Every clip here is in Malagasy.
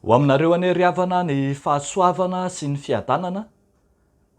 Ho aminareo ane havana ny fahasoavana sy ny fiadanana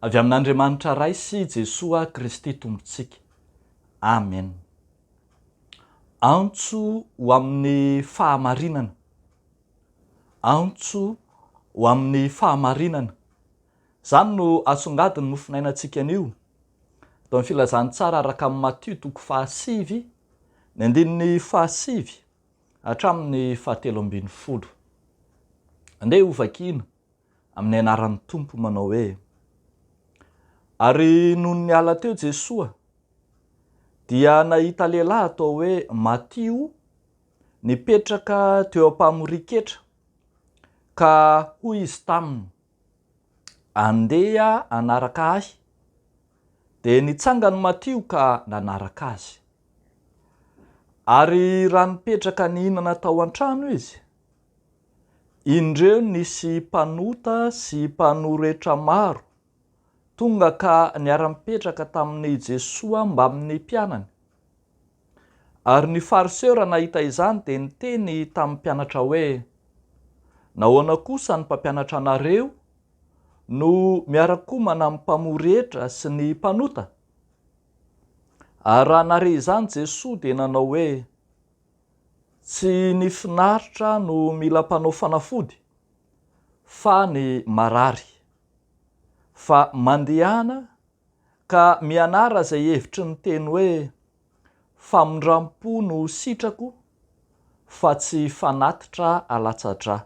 avy amin'Andriamanitra ray sy Jesosy Kristy tompontsika. Amen. Antso ho amin'ny fahamarinana. Antso ho amin'ny fahamarinana. Zany no asongadiny nofinainantsika anio. Tao amin'ny filazany tsara araka amin'ny Matthieu 7 ny 9 hatramin'ny 17. Andeha ho vakiana amin'ny anaran'ny Tompo manao hoe: ary noho ny ala teo Jesosy dia nahita lehilahy atao hoe Mattio nipetraka teo am-pamoriketra, ka hoy izy taminy: andeha anaraka ahy. Dia nitsangany Mattio ka nanaraka azy. Ary raha nipetraka nihinana tao an-trano izy, indreo nisy mpanota sy mpanoretra maro tonga ka niara-mipetraka tamin'ny Jesosy mba amin'ny mpianany. Ary ny fariseo raha nahita izany dia niteny tamin'ny mpianatra hoe: nahoana kosa ny mpampianatra anareo no miara-komana amin'ny mpamoretra sy ny mpanota? Ary raha nare izany Jesosy dia nanao hoe: tsy ny finaritra no mila mpanao fanafody, fa ny marary. Fa mandehana ka mianara izay hevitry ny teny hoe: famondram-po no sitrako, fa tsy fanatitra alatsa-drà.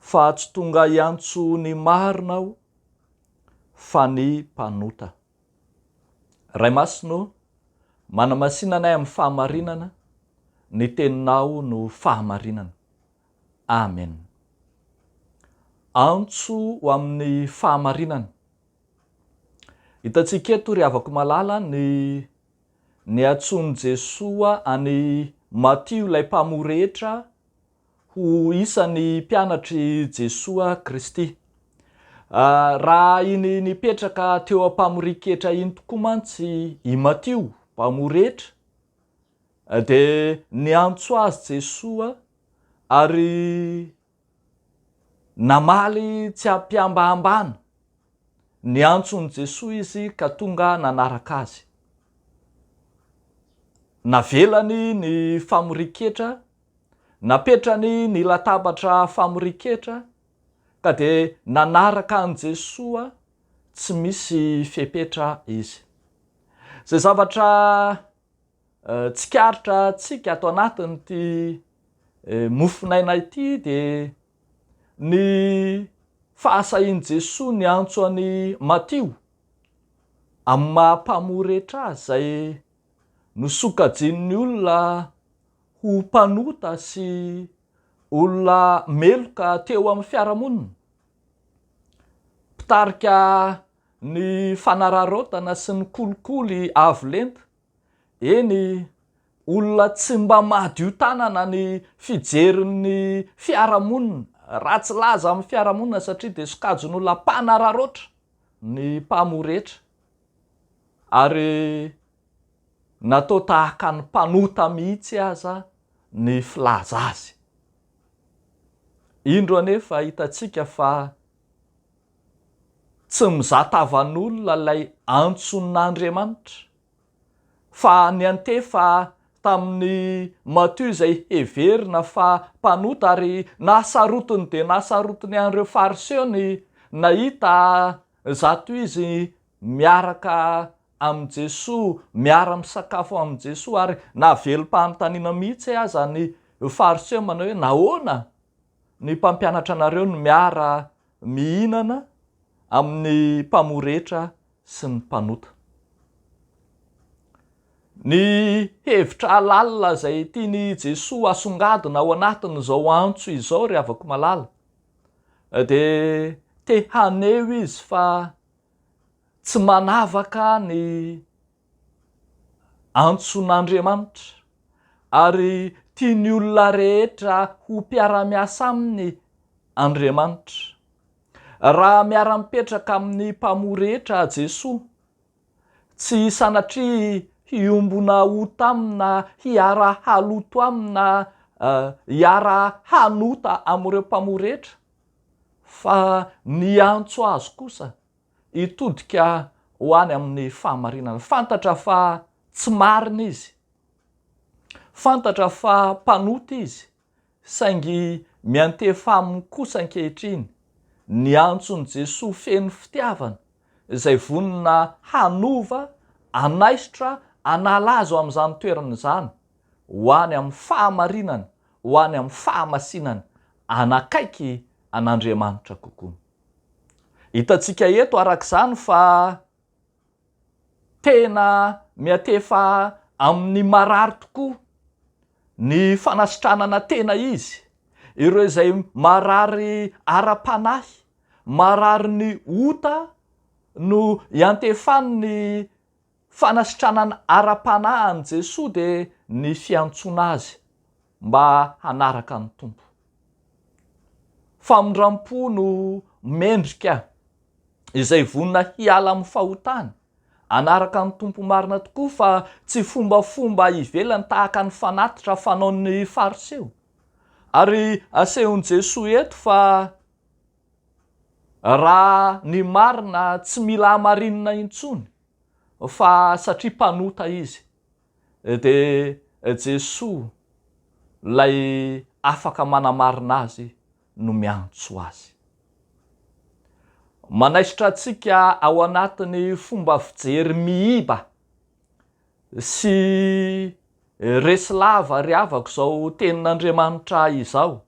Fa tsy tonga hiantso ny marina aho, fa ny mpanota. Ray Masino, manamasinanay amin'ny fahamarinana, ny teninao no fahamarinana. Amen. Antso ho amin'ny fahamarinana. Hitantsika eto ry havako malala ny antsoin'i Jesosy any Mattio ilay mpamoretra ho isan'ny mpianatry Jesosy Kristy. Raha iny nipetraka teo am-pamoriketra iny tokoa mantsy i Mattio mpamoretra, dia niantso azy Jesosy ary namaly tsy ampiambahambana. Niantson'i Jesosy izy ka tonga nanaraka azy. Navelany ny famoriketra, napetrany ny latabatra famoriketra, ka dia nanaraka an' Jesosy tsy misy fepetra izy. Zay zavatra tsikaritra tsika ato anatin'ity mofinaina ity dia ny fahasahian'i Jesosy ny antso an'i Mattio amin'ny mahampamoretra azy, izay nosokajinin'ny olona ho mpanota sy olona meloka teo amin'ny fiarahamonina, mpitarika ny fanararaotana sy ny kolikoly avo lenta. Eny, olona tsy mba madio tanana ny fijerin'ny fiarahamonina, ratsy laza amin'ny fiarahamonina satria dia sokajin'olona mpanararaotra ny mpamoretra, ary natao tahaka ny mpanota mihitsy aza ny filaza azy. Indro anefa hitantsika fa tsy mizatavan'olona ilay antson'Andriamanitra, fa ny antefa tamin'ny Mattio izay heverina fa mpanota, ary nahasarotiny dia nahasarotiny an'ireo fariseo ny nahita zato izy miaraka amin'i Jesosy, miara-misakafo amin'i Jesosy, ary nahavelo-panontaniana mihitsy aza ny fariseo manao hoe: nahoana ny mpampianatra anareo no miara mihinana amin'ny mpamoretra sy ny mpanota? Ny hevitra lalina izay tiany Jesosy asongadina ao anatin'izao antso izao ry havako malala, dia te haneho izy fa tsy manavaka ny antson'Andriamanitra, ary tiany olona rehetra ho mpiara-miasa aminy Andriamanitra. Raha miara-mipetraka amin'ny mpamoretra Jesosy, tsy sanatria hiombona ho tamina hiara haloto amina hiara hanota amin'ireo mpamoretra, fa ny antso azy kosa hitodika ho any amin'ny fahamarinana. Fantatra fa tsy marina izy, fantatra fa mpanota izy, saingy miantefa aminy kosa ankehitriny ny antson'i Jesosy feno fitiavana izay vonona hanova, anaisitra, hanala azy amin'izany toerana izany ho any amin'ny fahamarinana, ho any amin'ny fahamasinana, anakaiky an'Andriamanitra kokoa. Hitantsika eto arak'izany fa tena miantefa amin'ny marary tokoa ny fanasitranana tena izy, ireo izay marary ara-panahy, marary ny ota no iantefany ny fanasitranana ara-panahy an' Jesosy dia ny fiantsoana azy mba hanaraka ny tompo. Famindram-po no mendrika izay vonona hiala amin'ny fahotany, anaraka ny tompo marina tokoa, fa tsy fombafomba ivelany tahaka ny fanatitra fanaon'ny fariseo. Ary asehon'i Jesosy eto fa raha ny marina tsy mila hamarinina intsony, fa satria mpanota izy, dia Jesosy lay afaka manamarina azy no miantso azy. Manaisitra antsika ao anatin'ny fomba fijery miiba sy resy lava riavako izao tenin'Andriamanitra izao.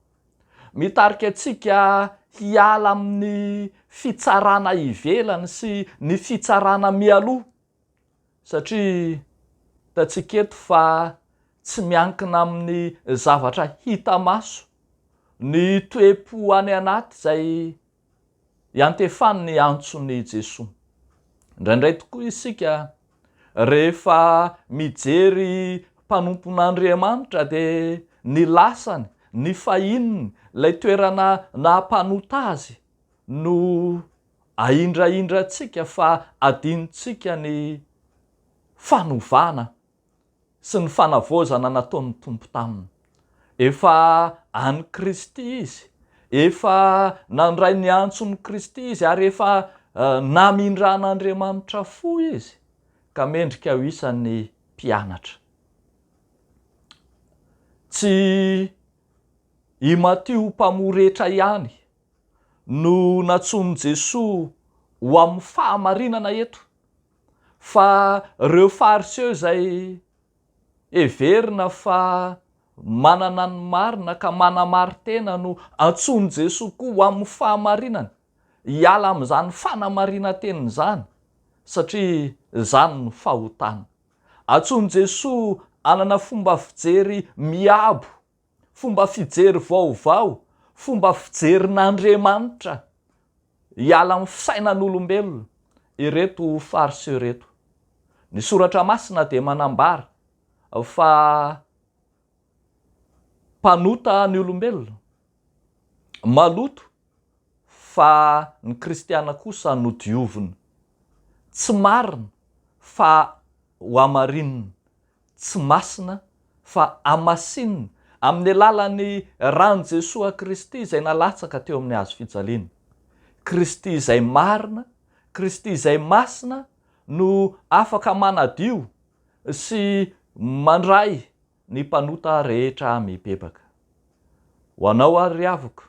Mitarika antsika hiala amin'ny fitsarana ivelany sy ny fitsarana mialoha, satria hitantsika eto fa tsy miankina amin'ny zavatra hita maso, ny toe-po any anaty izay iantefany ny antson'i Jesosy. Indraindray tokoa isika rehefa mijery mpanompon'Andriamanitra dia ny lasany, ny fahininy, ilay toerana nahampanota azy no ahindrahindrantsika fa adinontsika ny fanovana sy ny fanavaozana nataon'ny tompo taminy. Efa any Kristy izy, efa nandray ny antson'ny Kristy izy, ary efa namindran'Andriamanitra fo izy, ka mendrika ho isan'ny mpianatra. Tsy i Matio mpamoretra ihany no natsoin'i Jesosy ho amin'ny fahamarinana eto, fa ireo fariseo izay heverina fa manana ny marina ka manamari-tena no antsoin'i Jesosy koa ho amin'ny fahamarinana, hiala amin'izany fanamarinantena izany, satria izany no fahotana. Antsoin'i Jesosy hanana fomba fijery miabo, fomba fijery vaovao, fomba fijerin'Andriamanitra, hiala amin'ny fisainan'olombelona, ireto fariseo ireto. Ny soratra masina dia manambara fa mpanota ny olombelona, maloto, fa ny kristiana kosa no diovina. Tsy marina fa ho amarinina, tsy masina fa hamasinina amin'ny alalan'ny rany Jesosy Kristy izay nalatsaka teo amin'ny hazo fijaliana. Kristy izay marina, Kristy izay masina no afaka manadio sy mandray ny mpanota rehetra mibebaka. Ho anao ary ry havako,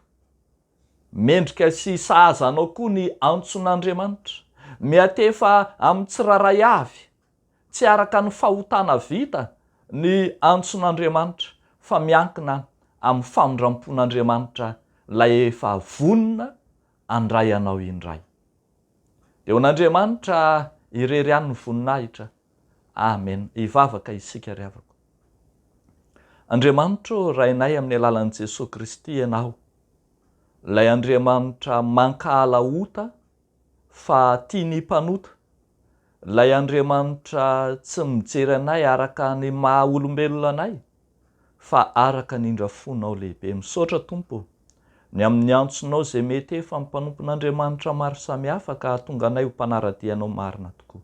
mendrika sy sahaza anao koa ny antson'Andriamanitra, miantefa amin'ny tsiraray avy, tsy araka ny fahotana vita ny antson'Andriamanitra, fa miankina amin'ny famindrampon'Andriamanitra lay efa vonona handray anao indray. Dia ho an'Andriamanitra irery ihany ny voninahitra. Amen. Hivavaka isika ry havako. Andriamanitra, rainay amin'ny alalan'i Jesosy Kristy ianao, ilay Andriamanitra mankahala ota fa tiany mpanota, ilay Andriamanitra tsy mijery anay araka ny maha olombelona anay, fa araka ny indrafonao lehibe. Misaotra Tompo, ny amin'ny antsonao izay mety efa mpanompon'Andriamanitra maro samihafa ka tonga anay ho mpanaradianao marina tokoa.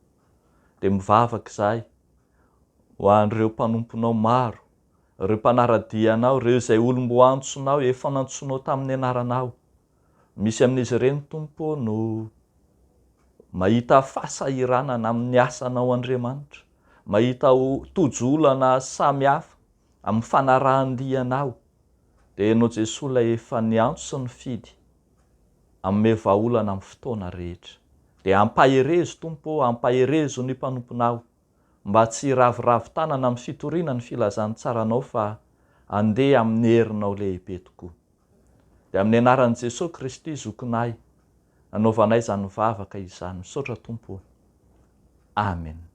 Dia mivavaka izahay ho an'ireo mpanomponao maro, ireo mpanaradianao, ireo izay olombo antsonao efa nantsonao tamin'ny anaranao. Misy amin'izy ireny Tompo no mahita fahasahiranana amin'ny asanao Andriamanitra, mahita tojolana samihafa amin'ny fanarahan-dianao. Dia ianao Jesosy ilay efa niantso sy nifidy amin'ny vahaolana amin'ny fotoana rehetra. Dia ampaherezo Tompo, ampaherezo ny mpanomponao mba tsy ravoravo tanana amin'ny fitoriana ny filazan'ny tsaranao fa andeha amin'ny herinao lehibe tokoa. Dia amin'ny anaran'i Jesosy Kristy zokinay, nanaovanay izany mivavaka izany. Misaotra Tompo. Amen.